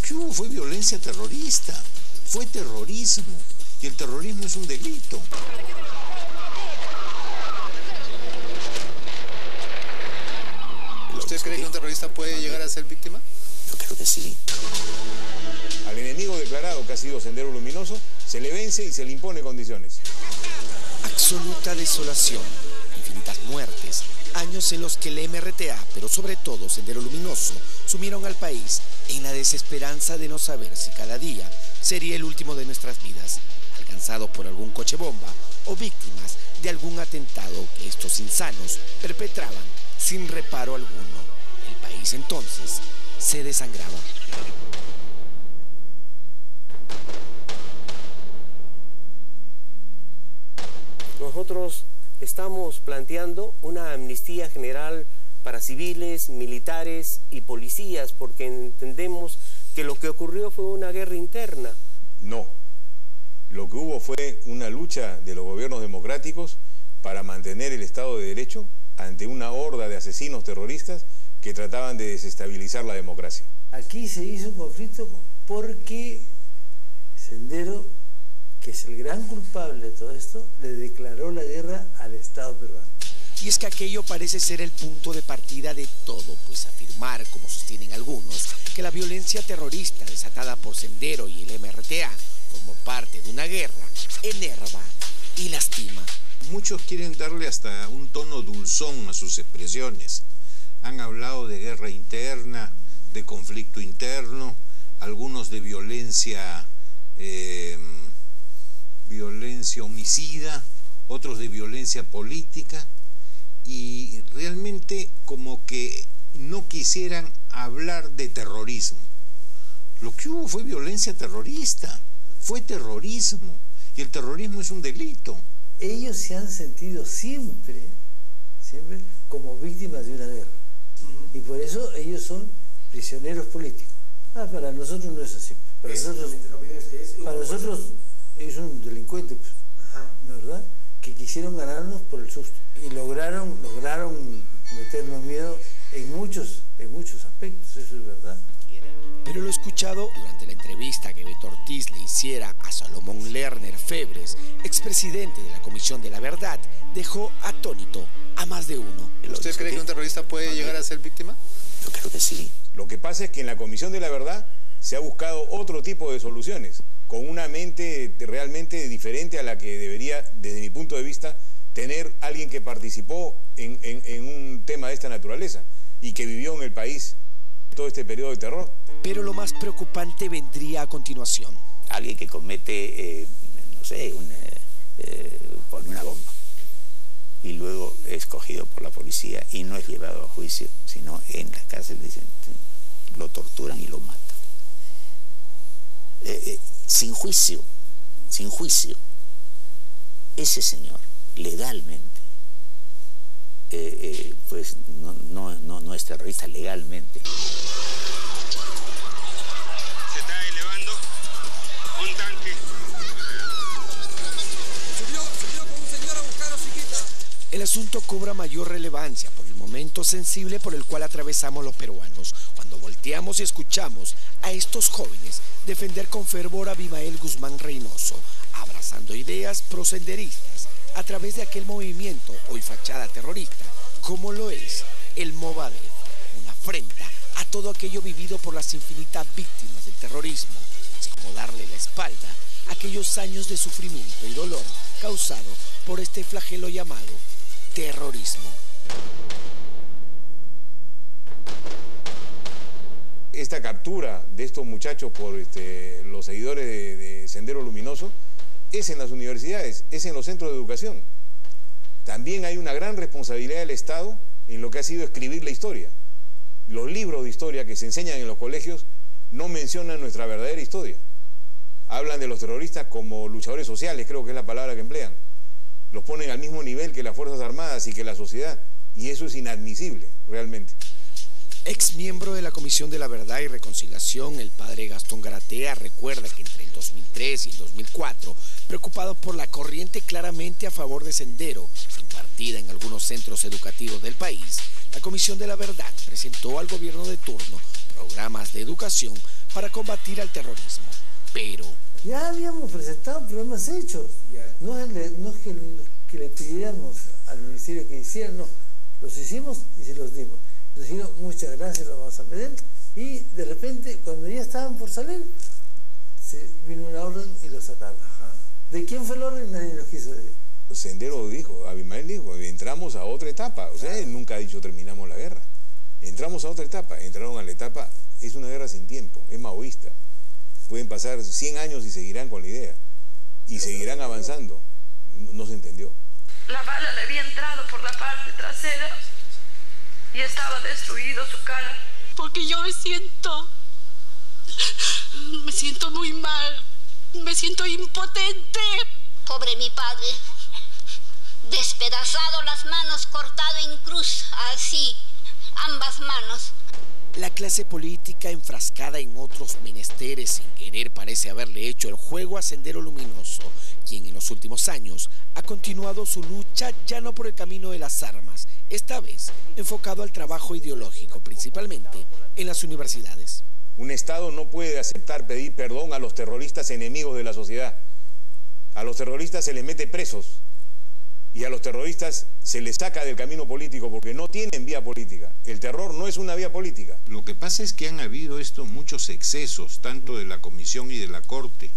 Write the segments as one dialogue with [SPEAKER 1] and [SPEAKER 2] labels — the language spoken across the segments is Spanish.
[SPEAKER 1] que hubo fue violencia terrorista, fue terrorismo, y el terrorismo es un delito.
[SPEAKER 2] ¿Usted cree que un terrorista puede llegar a ser víctima?
[SPEAKER 3] Yo creo que sí.
[SPEAKER 4] Al enemigo declarado, que ha sido Sendero Luminoso, se le vence y se le impone condiciones.
[SPEAKER 5] Absoluta desolación, infinitas muertes, años en los que el MRTA, pero sobre todo Sendero Luminoso, sumieron al país en la desesperanza de no saber si cada día sería el último de nuestras vidas, alcanzado por algún coche bomba o víctimas de algún atentado que estos insanos perpetraban sin reparo alguno. El país entonces se desangraba.
[SPEAKER 6] Nosotros estamos planteando una amnistía general para civiles, militares y policías, porque entendemos que lo que ocurrió fue una guerra interna.
[SPEAKER 4] No. Lo que hubo fue una lucha de los gobiernos democráticos para mantener el Estado de Derecho ante una horda de asesinos terroristas que trataban de desestabilizar la democracia.
[SPEAKER 7] Aquí se hizo un conflicto porque Sendero, que es el gran culpable de todo esto, le declaró la guerra al Estado peruano.
[SPEAKER 5] Y es que aquello parece ser el punto de partida de todo, pues afirmar, como sostienen algunos, que la violencia terrorista desatada por Sendero y el MRTA formó parte de una guerra, enerva y lastima.
[SPEAKER 1] Muchos quieren darle hasta un tono dulzón a sus expresiones. Han hablado de guerra interna, de conflicto interno, algunos de violencia homicida, otros de violencia política, y realmente como que no quisieran hablar de terrorismo. Lo que hubo fue violencia terrorista, fue terrorismo, y el terrorismo es un delito.
[SPEAKER 7] Ellos se han sentido siempre como víctimas de una guerra. Y por eso ellos son prisioneros políticos. Para nosotros no es así. Para nosotros ellos son un delincuente, ¿verdad? Que quisieron ganarnos por el susto. Y lograron meternos miedo en muchos aspectos, eso es verdad.
[SPEAKER 5] Pero lo escuchado durante la entrevista que Beto Ortiz le hiciera a Salomón Lerner Febres, expresidente de la Comisión de la Verdad, dejó atónito a más de uno.
[SPEAKER 2] ¿Usted cree que un terrorista puede llegar a ser víctima?
[SPEAKER 3] Yo creo que sí.
[SPEAKER 4] Lo que pasa es que en la Comisión de la Verdad se ha buscado otro tipo de soluciones, con una mente realmente diferente a la que debería, desde mi punto de vista, tener alguien que participó en un tema de esta naturaleza y que vivió en el país todo este periodo de terror.
[SPEAKER 5] Pero lo más preocupante vendría a continuación.
[SPEAKER 3] Alguien que comete, no sé, pone una bomba y luego es cogido por la policía y no es llevado a juicio, sino en la cárcel dicen, lo torturan y lo matan. Sin juicio, ese señor legalmente, pues no es terrorista legalmente.
[SPEAKER 8] Se está elevando un tanque.
[SPEAKER 9] Subió con un señor a buscar a Chiquita.
[SPEAKER 5] El asunto cobra mayor relevancia por el momento sensible por el cual atravesamos los peruanos, cuando volteamos y escuchamos a estos jóvenes defender con fervor a Abimael Guzmán Reynoso, abrazando ideas prosenderistas a través de aquel movimiento hoy fachada terrorista, como lo es el Movadef, una afrenta a todo aquello vivido por las infinitas víctimas del terrorismo. Es como darle la espalda a aquellos años de sufrimiento y dolor causado por este flagelo llamado terrorismo.
[SPEAKER 4] Esta captura de estos muchachos por los seguidores de Sendero Luminoso es en las universidades, es en los centros de educación. También hay una gran responsabilidad del Estado en lo que ha sido escribir la historia. Los libros de historia que se enseñan en los colegios no mencionan nuestra verdadera historia. Hablan de los terroristas como luchadores sociales, creo que es la palabra que emplean. Los ponen al mismo nivel que las Fuerzas Armadas y que la sociedad. Y eso es inadmisible, realmente.
[SPEAKER 5] Ex miembro de la Comisión de la Verdad y Reconciliación, el padre Gastón Garatea recuerda que entre el 2003 y el 2004, preocupado por la corriente claramente a favor de Sendero, impartida en algunos centros educativos del país, la Comisión de la Verdad presentó al gobierno de turno programas de educación para combatir al terrorismo. Pero
[SPEAKER 7] ya habíamos presentado programas hechos. No es que le pidiéramos al ministerio que hicieran, no. Los hicimos y se los dimos. Nos dijeron, muchas gracias, lo vamos a pedir. Y de repente, cuando ya estaban por salir, vino una orden y lo sacaron. ¿De quién fue la orden? Nadie nos quiso decir.
[SPEAKER 4] Sendero dijo, Abimael dijo, entramos a otra etapa. O sea, él nunca ha dicho terminamos la guerra. Entramos a otra etapa. Entraron a la etapa, es una guerra sin tiempo, es maoísta. Pueden pasar 100 años y seguirán con la idea. Y seguirán avanzando. No se entendió.
[SPEAKER 10] La bala le había entrado por la parte trasera y estaba destruido su cara.
[SPEAKER 11] Porque yo me siento muy mal, me siento impotente.
[SPEAKER 12] Pobre mi padre, despedazado las manos, cortado en cruz, así, ambas manos.
[SPEAKER 5] La clase política, enfrascada en otros menesteres, sin querer parece haberle hecho el juego a Sendero Luminoso, quien en los últimos años ha continuado su lucha ya no por el camino de las armas, esta vez enfocado al trabajo ideológico, principalmente en las universidades.
[SPEAKER 4] Un Estado no puede aceptar pedir perdón a los terroristas enemigos de la sociedad. A los terroristas se les mete presos y a los terroristas se les saca del camino político porque no tienen vía política. El terror no es una vía política.
[SPEAKER 1] Lo que pasa es que han habido muchos excesos, tanto de la Comisión y de la Corte,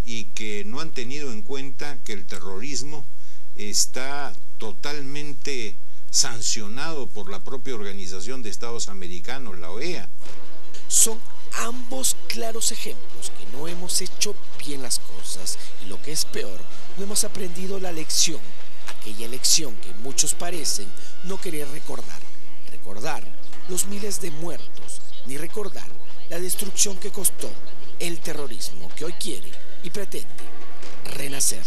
[SPEAKER 1] y que no han tenido en cuenta que el terrorismo está totalmente sancionado por la propia Organización de Estados Americanos, la OEA.
[SPEAKER 5] Son ambos claros ejemplos que no hemos hecho bien las cosas y, lo que es peor, no hemos aprendido la lección, aquella lección que muchos parecen no querer recordar. Recordar los miles de muertos, ni recordar la destrucción que costó el terrorismo que hoy quiere y pretende renacer.